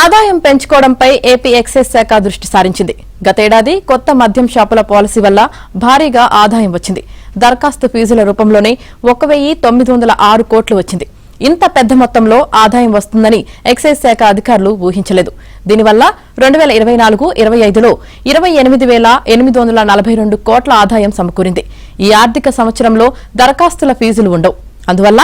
ఆదాయం పెంచుకోవడంపై AP excise శాఖ దృష్టి సారించింది. గతేడాది కొత్త మద్యం షాపుల పాలసీ వల్ల భారీగా ఆదాయం వచ్చింది. దరఖాస్తు ఫీజుల రూపంలోనే 1906 కోట్లు వచ్చింది. ఇంత పెద్ద మొత్తంలో ఆదాయం వస్తుందని ఎక్సైజ్ శాఖ అధికారులు ఊహించలేదు. దీనివల్ల 2024-25లో 28,842 కోట్ల ఆదాయం సమకూరింది. ఈ ఆర్థిక సంవత్సరంలో దరఖాస్తుల ఫీజులు ఉండవు. అందువల్ల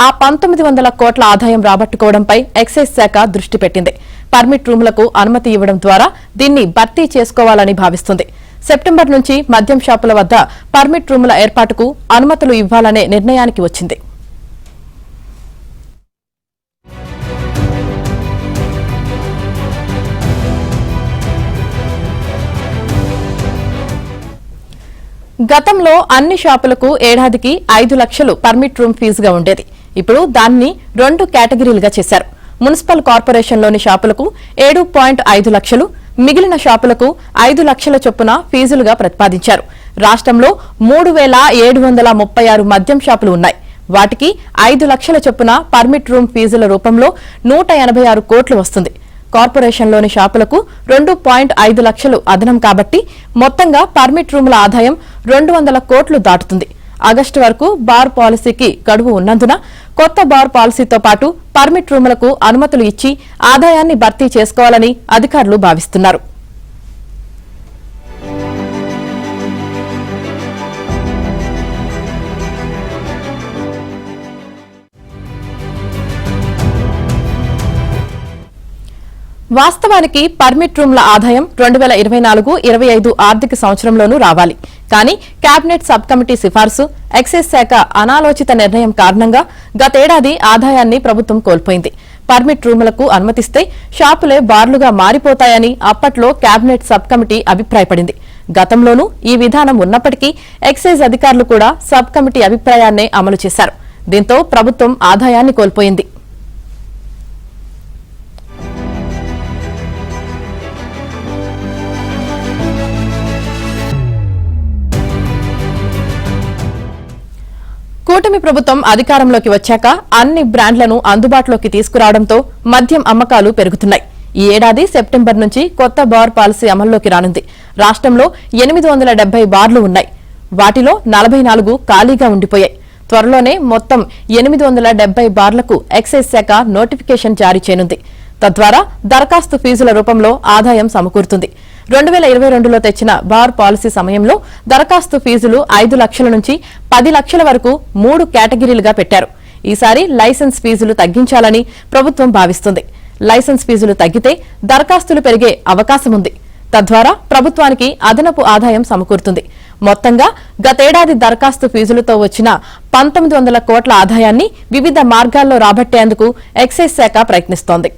ఆ 1900 కోట్ల ఆదాయం రాబట్టుకోవడంపై ఎక్సైజ్ శాఖ దృష్టి పెట్టింది. పర్మిట్ రూములకు అనుమతి ఇవ్వడం ద్వారా దీన్ని భర్తీ చేసుకోవాలని భావిస్తుంది. సెప్టెంబర్ నుంచి మద్యం షాపుల వద్ద పర్మిట్ రూముల ఏర్పాటుకు అనుమతులు ఇవ్వాలనే నిర్ణయానికి వచ్చింది. గతంలో అన్ని షాపులకు ఏడాదికి 5 లక్షలు పర్మిట్ రూమ్ ఫీజుగా ఉండేది. ఇప్పుడు దాన్ని 2 కేటగిరీలుగా చేశారు. మున్సిపల్ కార్పొరేషన్లోని షాపులకు 7.5 లక్షలు, మిగిలిన షాపులకు 5 లక్షల చొప్పున ఫీజులుగా ప్రతిపాదించారు. రాష్ట్రంలో 3,736 మద్యం షాపులు ఉన్నాయి. వాటికి 5 లక్షల చొప్పున పర్మిట్ రూమ్ ఫీజుల రూపంలో 186 కోట్లు వస్తుంది. కార్పొరేషన్లోని షాపులకు 2.5 లక్షలు అదనం కాబట్టి మొత్తంగా పర్మిట్ రూముల ఆదాయం 200 కోట్లు దాటుతుంది. ఆగస్టు వరకు బార్ పాలసీకి గడువు ఉన్నందున కొత్త బార్ పాలసీతో పాటు పర్మిట్ రూములకు అనుమతులు ఇచ్చి ఆదాయాన్ని భర్తీ చేసుకోవాలని అధికారులు భావిస్తున్నారు. వాస్తవానికి పర్మిట్ రూమ్ల ఆదాయం 2024-25 ఆర్థిక సంవత్సరంలోనూ రావాలి. కానీ కేబినెట్ సబ్ కమిటీ సిఫార్సు, ఎక్సైజ్ శాఖ అనాలోచిత నిర్ణయం కారణంగా గతేడాది ఆదాయాన్ని ప్రభుత్వం కోల్పోయింది. పర్మిట్ రూములకు అనుమతిస్తే షాపులే బార్లుగా మారిపోతాయని అప్పట్లో కేబినెట్ సబ్ కమిటీ అభిప్రాయపడింది. గతంలోనూ ఈ విధానం ఉన్నప్పటికీ ఎక్సైజ్ అధికారులు కూడా సబ్ కమిటీ అభిప్రాయాన్నే అమలు చేశారు. దీంతో ప్రభుత్వం ఆదాయాన్ని కోల్పోయింది. కూటమి ప్రభుత్వం అధికారంలోకి వచ్చాక అన్ని బ్రాండ్లను అందుబాటులోకి తీసుకురావడంతో మద్యం అమ్మకాలు పెరుగుతున్నాయి. ఈ ఏడాది సెప్టెంబర్ నుంచి కొత్త బార్ పాలసీ అమల్లోకి రానుంది. రాష్ట్రంలో 870 బార్లు ఉన్నాయి. వాటిలో 44 ఖాళీగా ఉండిపోయాయి. త్వరలోనే మొత్తం 870 బార్లకు ఎక్సైజ్ శాఖ నోటిఫికేషన్ జారీ చేయనుంది. తద్వారా దరఖాస్తు ఫీజుల రూపంలో ఆదాయం సమకూరుతుంది. 2022లో తెచ్చిన బార్ పాలసీ సమయంలో దరఖాస్తు ఫీజులు 5 లక్షల నుంచి 10 లక్షల వరకు 3 కేటగిరీలుగా పెట్టారు. ఈసారి లైసెన్స్ ఫీజులు తగ్గించాలని ప్రభుత్వం భావిస్తుంది. లైసెన్స్ ఫీజులు తగ్గితే దరఖాస్తులు పెరిగే అవకాశం ఉంది. తద్వారా ప్రభుత్వానికి అదనపు ఆదాయం సమకూరుతుంది. మొత్తంగా గతేడాది దరఖాస్తు ఫీజులతో వచ్చిన 1900 కోట్ల ఆదాయాన్ని వివిధ మార్గాల్లో రాబట్టేందుకు ఎక్సైజ్ శాఖ ప్రయత్నిస్తోంది.